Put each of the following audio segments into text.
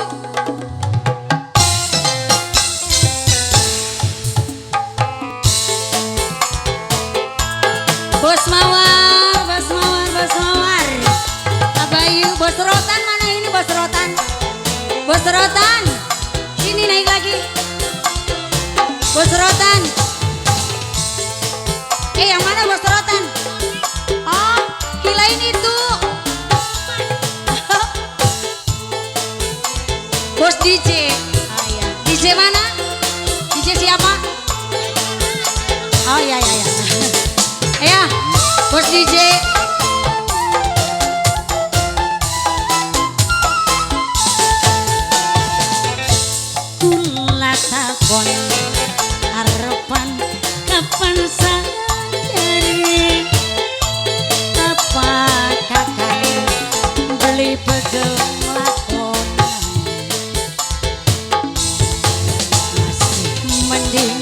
Bos Mawar, Bos Mawar, Bos Mawar. Abayu, Bos Rotan mana ini Bos Rotan? Bos Rotan, sini naik lagi. Bos Rotan. Yang mana Bos Rotan? Oh, kirain itu. Bos DJ. Oh iya. DJ mana? DJ siapa? Oh iya iya iya. Ya, Bos DJ. Kula takon harapan kapan sadari apa kakak beli pegel lakonan masih mending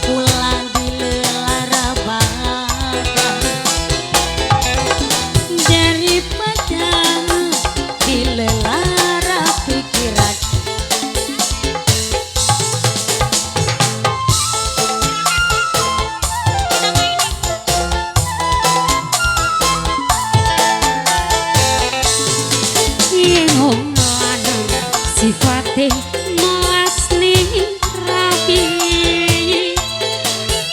pulang di lelara badan daripada di lelara pikiran. Sifatnya melasni rapi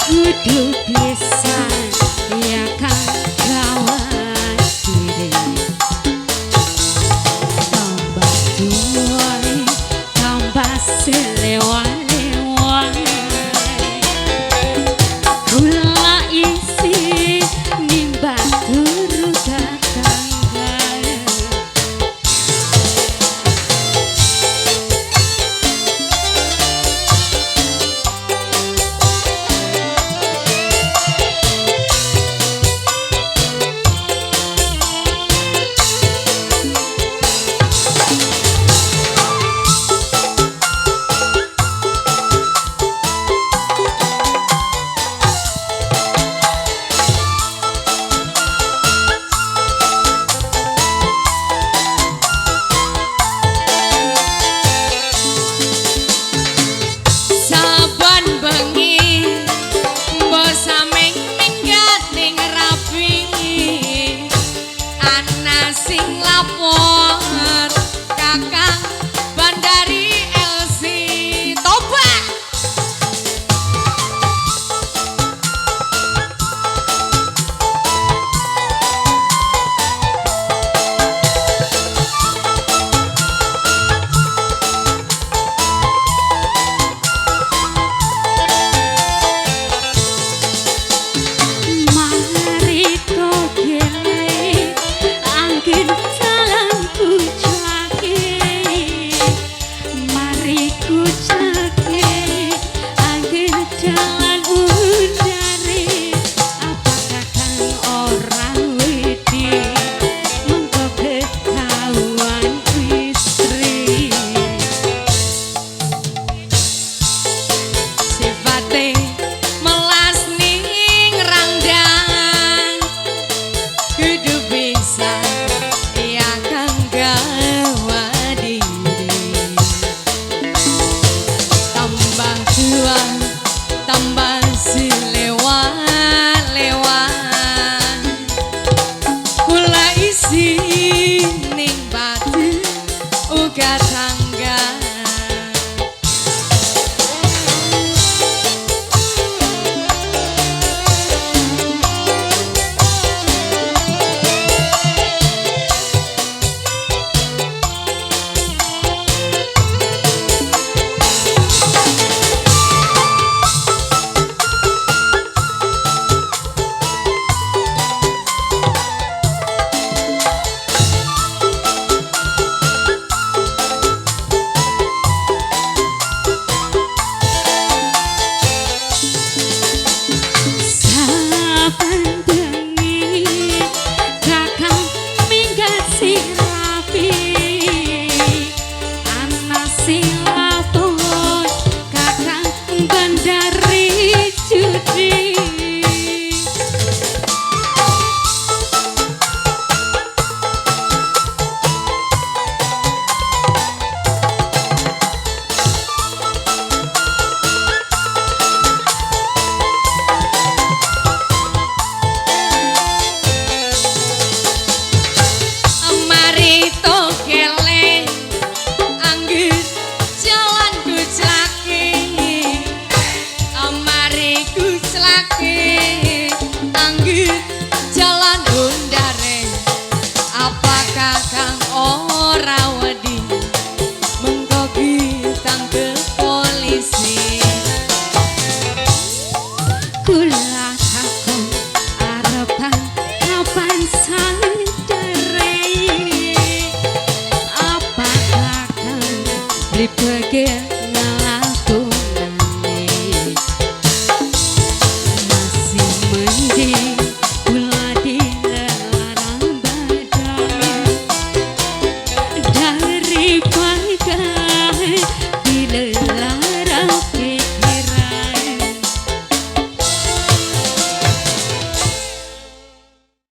kudu bisa ya kan gawat diri tambah tuai tambah selewan-lewan gula isi nimba turu tangga. Sing lapor kakang Bandari LC Toba. Mari kau gele angin jalanku cake, mari ku cake angin jalan udare. Apakah kan orang wedi mengko ketahuan istri sifatnya melas ning rangdan kudu bisa ya kan gawat diri tambah tua tambah silewat-lewat kula isi ning batu uga tangga. Lipat bahagia